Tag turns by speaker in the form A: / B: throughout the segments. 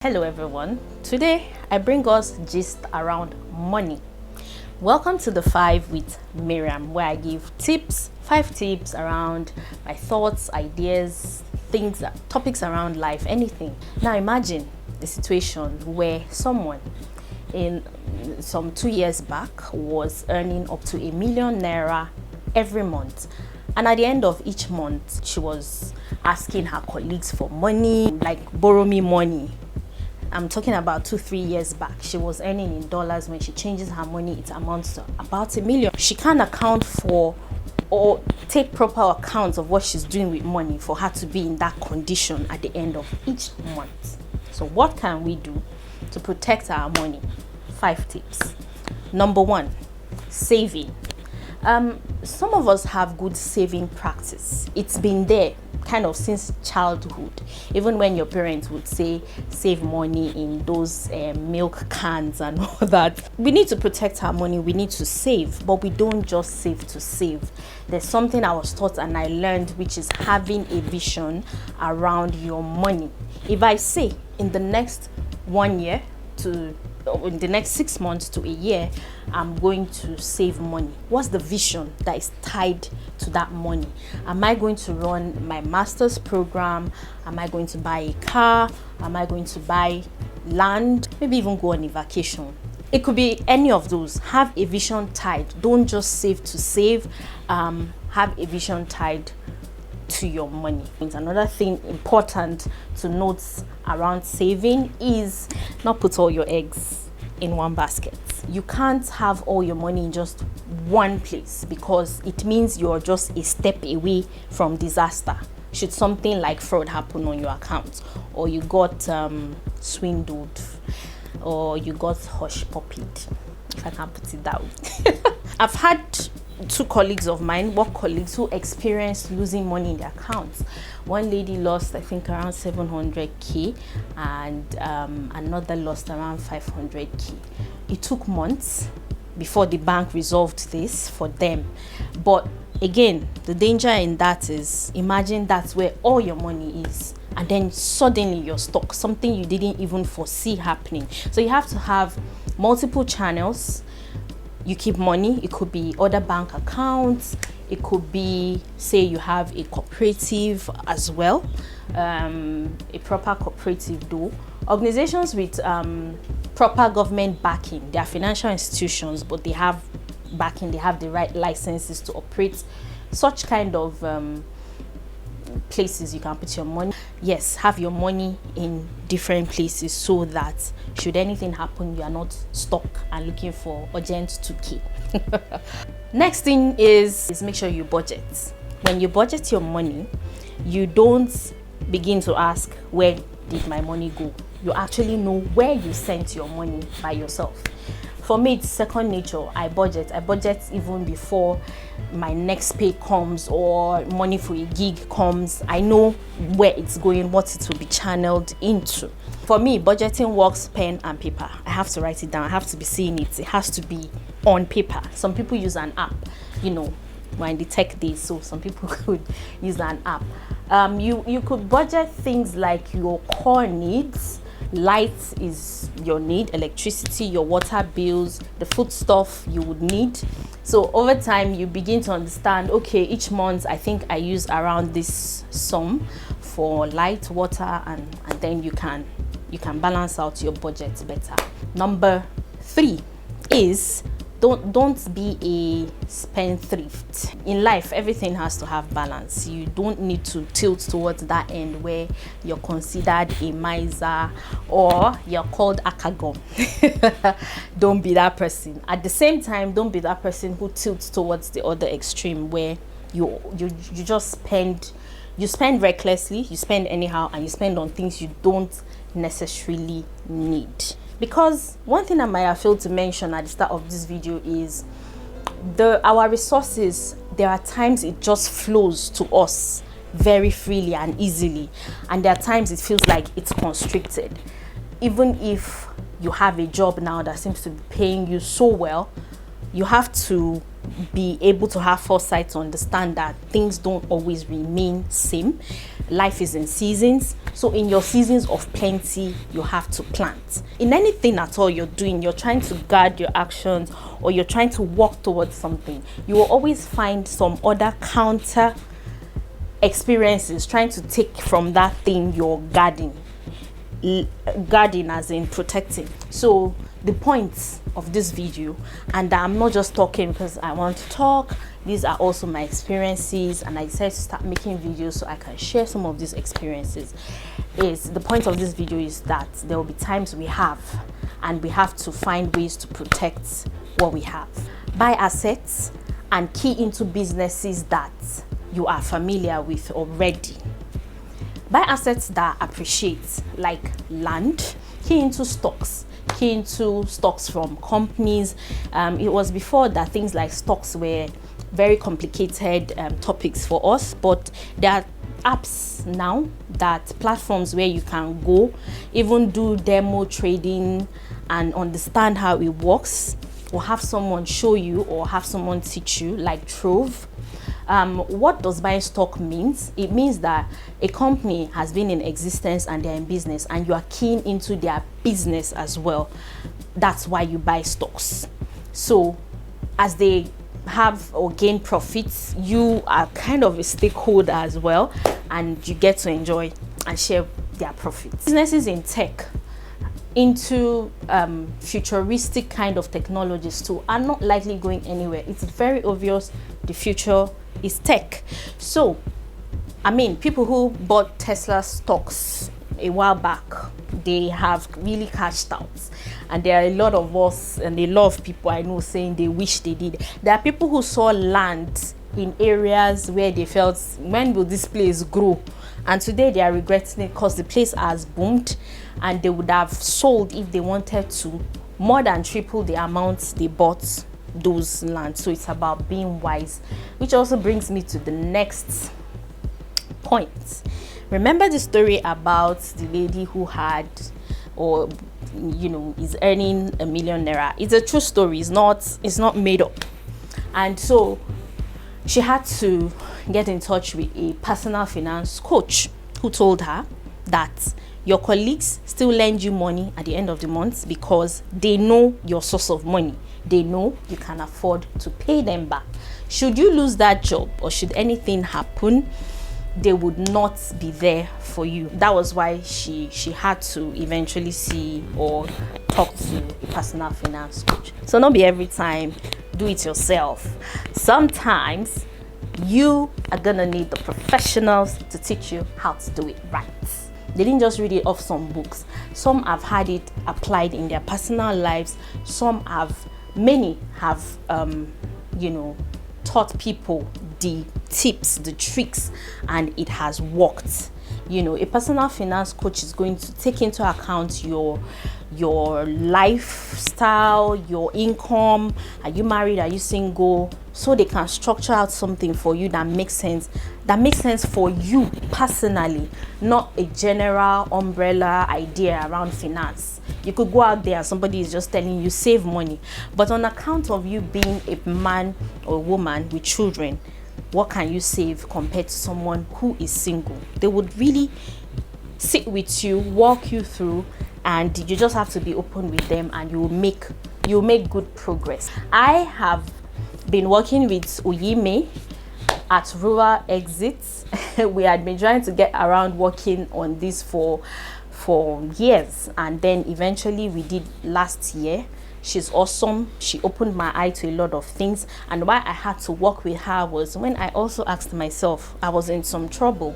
A: Hello everyone, today I bring us gist around money. Welcome to the 5 with Maryam, where I give 5 tips around my thoughts, ideas, things, topics around life, anything. Now imagine a situation where someone in some 2 years back was earning up to ₦1,000,000 every month. And at the end of each month, she was asking her colleagues for money, like borrow me money. I'm talking about 2-3 years back. She was earning in dollars. When she changes her money, it amounts to about $1,000,000. She can't account for or take proper account of what she's doing with money for her to be in that condition at the end of each month. So what can we do to protect our money? 5 tips. Number 1, saving. Some of us have good saving practice. It's been there kind of since childhood. Even when your parents would say save money in those milk cans and all that. We need to protect our money. We need to save, but we don't just save to save. There's something I was taught and I learned, which is having a vision around your money. If I say in the next 1 year to in the next 6 months to a year, I'm going to save money. What's the vision that is tied to that money? Am I going to run my master's program? Am I going to buy a car? Am I going to buy land? Maybe even go on a vacation. It could be any of those. Have a vision tied. Don't just save to save. Have a vision tied to your money. Another thing important to note around saving is not put all your eggs in one basket. You can't have all your money in just one place, because it means you're just a step away from disaster should something like fraud happen on your account, or you got swindled, or you got hush puppied, if I can put it that way. I've had 2 colleagues of mine, work colleagues, who experienced losing money in their accounts. One lady lost, I think, around 700k, and another lost around 500k. It took months before the bank resolved this for them. But again, the danger in that is, imagine that's where all your money is, and then suddenly you're stuck, something you didn't even foresee happening. So you have to have multiple channels. You keep money. It could be other bank accounts. It could be, say, you have a cooperative as well, a proper cooperative though. Organizations with proper government backing, they are financial institutions, but they have backing, they have the right licenses to operate such kind of places you can put your money. Yes, have your money in different places so that should anything happen, you are not stuck and looking for urgent 2k. Next thing is make sure you budget. When you budget your money, you don't begin to ask, where did my money go? You actually know where you sent your money by yourself. For me, it's second nature. I budget even before my next pay comes or money for a gig comes. I know where it's going, what it will be channeled into. For me, budgeting works pen and paper. I have to write it down. I have to be seeing it. It has to be on paper. Some people use an app. You know, we're in the tech days, so some people could use an app. You could budget things like your core needs. Light is your need, electricity, your water bills, the food stuff you would need. So over time you begin to understand, okay, each month I think I use around this sum for light, water, and then you can balance out your budget better. Number 3 is don't be a spendthrift. In life, everything has to have balance. You don't need to tilt towards that end where you're considered a miser or you're called akagom. Don't be that person. At the same time, don't be that person who tilts towards the other extreme where you just spend recklessly, you spend anyhow, and you spend on things you don't necessarily need. Because one thing I might have failed to mention at the start of this video is our resources, there are times it just flows to us very freely and easily, and there are times it feels like it's constricted. Even if you have a job now that seems to be paying you so well, you have to be able to have foresight to understand that things don't always remain same. Life is in seasons. So in your seasons of plenty, you have to plant. In anything at all you're doing, you're trying to guard your actions, or you're trying to work towards something, you will always find some other counter experiences trying to take from that thing you're guarding as in protecting. So the point of this video, and I'm not just talking because I want to talk, these are also my experiences, and I decided to start making videos so I can share some of these experiences. Is the point of this video is that there will be times we have, and we have to find ways to protect what we have. Buy assets and key into businesses that you are familiar with already. Buy assets that appreciate, like land. Key into stocks. Key into stocks from companies. It was before that things like stocks were very complicated topics for us, but there are apps now, that platforms where you can go, even do demo trading and understand how it works, or have someone show you, or have someone teach you, like Trove. What does buying stock means? It means that a company has been in existence and they're in business, and you are keen into their business as well. That's why you buy stocks. So as they have or gain profits, you are kind of a stakeholder as well, and you get to enjoy and share their profits. Businesses in tech, into futuristic kind of technologies too, are not likely going anywhere. It's very obvious the future is tech. So I mean, people who bought Tesla stocks a while back, they have really cashed out, and there are a lot of us and a lot of people I know saying they wish they did. There are people who saw land in areas where they felt, when will this place grow? And today they are regretting it because the place has boomed, and they would have sold if they wanted to more than triple the amount they bought those lands. So it's about being wise, which also brings me to the next point. Remember the story about the lady who had, or is earning ₦1 million. It's a true story. It's not made up. And so she had to get in touch with a personal finance coach who told her that your colleagues still lend you money at the end of the month because they know your source of money. They know you can afford to pay them back. Should you lose that job, or should anything happen, they would not be there for you. That was why she had to eventually see or talk to a personal finance coach. So not be every time do it yourself. Sometimes you are gonna need the professionals to teach you how to do it right. They didn't just read it off some books. Some have had it applied in their personal lives. Many have taught people the tips, the tricks, and it has worked. A personal finance coach is going to take into account your lifestyle, your income. Are you married? Are you single? So they can structure out something for you that makes sense for you personally, not a general umbrella idea around finance. You could go out there and somebody is just telling you save money, but on account of you being a man or a woman with children, what can you save compared to someone who is single? They would really sit with you, walk you through, and you just have to be open with them, and you'll make good progress. I have been working with Uyime at Rural Exits. We had been trying to get around working on this for years, and then eventually we did last year. She's awesome. She opened my eye to a lot of things, and why I had to work with her was when I also asked myself, I was in some trouble,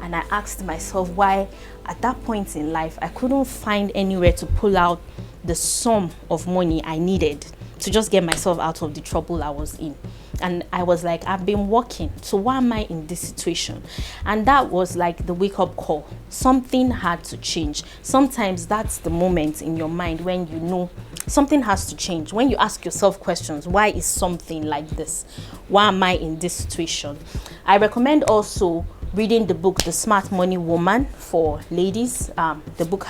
A: and I asked myself why at that point in life I couldn't find anywhere to pull out the sum of money I needed to just get myself out of the trouble I was in. And I was like, I've been working, so why am I in this situation? And that was like the wake-up call. Something had to change. Sometimes that's the moment in your mind when you know something has to change. When you ask yourself questions, why is something like this? Why am I in this situation? I recommend also reading the book The Smart Money Woman for ladies. The book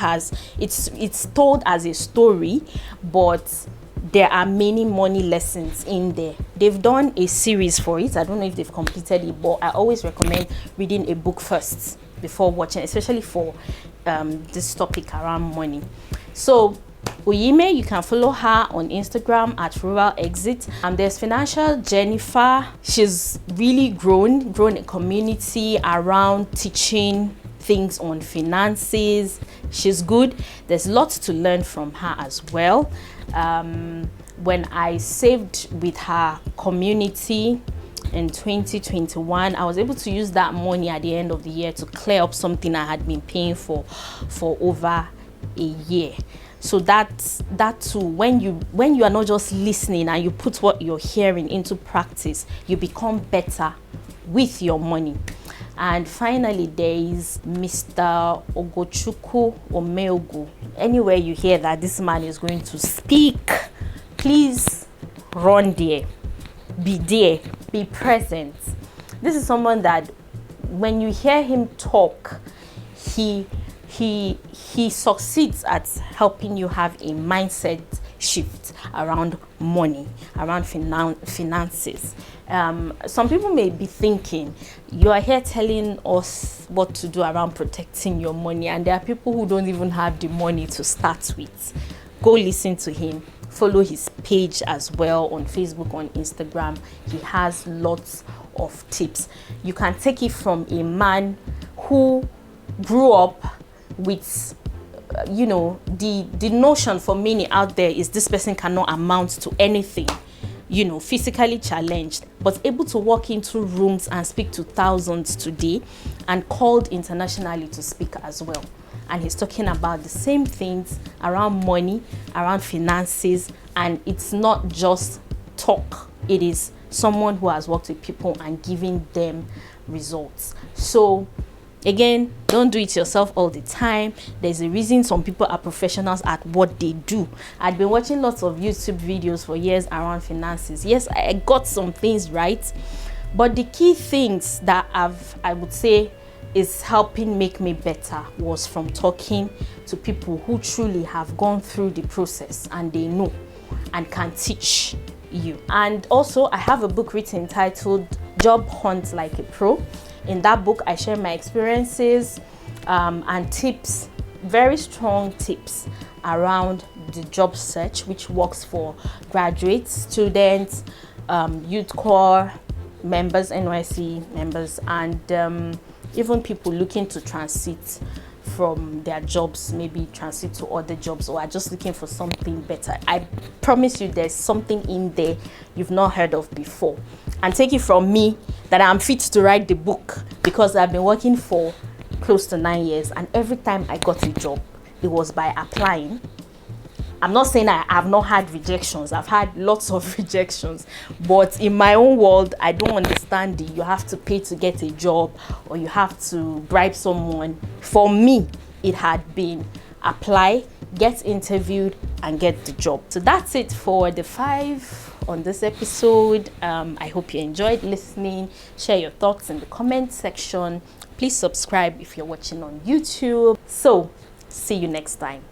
A: it's told as a story, but there are many money lessons in there. They've done a series for it. I don't know if they've completed it, but I always recommend reading a book first before watching, especially for this topic around money. So Uyime, you can follow her on Instagram at Rural Exit. There's Financial Jennifer. She's really grown a community around teaching things on finances. She's good. There's lots to learn from her as well. When I saved with her community in 2021, I was able to use that money at the end of the year to clear up something I had been paying for over a year. So that too, when you are not just listening and you put what you're hearing into practice, you become better with your money. And finally, there is Mr. Ogochukwu Omeogu. Anywhere you hear that this man is going to speak, please run there, be present. This is someone that when you hear him talk, he succeeds at helping you have a mindset shift around money, around finances. Some people may be thinking, you are here telling us what to do around protecting your money, and there are people who don't even have the money to start with. Go listen to him. Follow his page as well on Facebook, on Instagram. He has lots of tips. You can take it from a man who grew up with the notion for many out there is this person cannot amount to anything, physically challenged, but able to walk into rooms and speak to thousands today, and called internationally to speak as well. And he's talking about the same things around money, around finances, and it's not just talk. It is someone who has worked with people and giving them results. So again, don't do it yourself all the time. There's a reason some people are professionals at what they do. I've been watching lots of YouTube videos for years around finances. Yes, I got some things right, but the key things that I would say is helping make me better was from talking to people who truly have gone through the process and they know and can teach you. And also, I have a book written titled Job Hunt Like a Pro. In that book, I share my experiences and tips, very strong tips around the job search, which works for graduates, students, youth corps members, NYC members, and even people looking to transit from their jobs, maybe transit to other jobs, or are just looking for something better. I promise you there's something in there you've not heard of before. And take it from me that I'm fit to write the book, because I've been working for close to 9 years, and every time I got a job, it was by applying. I'm not saying I have not had rejections. I've had lots of rejections, but in my own world, I don't understand you have to pay to get a job, or you have to bribe someone. For me, it had been apply, get interviewed, and get the job. So that's it for the 5 on this episode. I hope you enjoyed listening. Share your thoughts in the comment section. Please subscribe if you're watching on YouTube. So see you next time.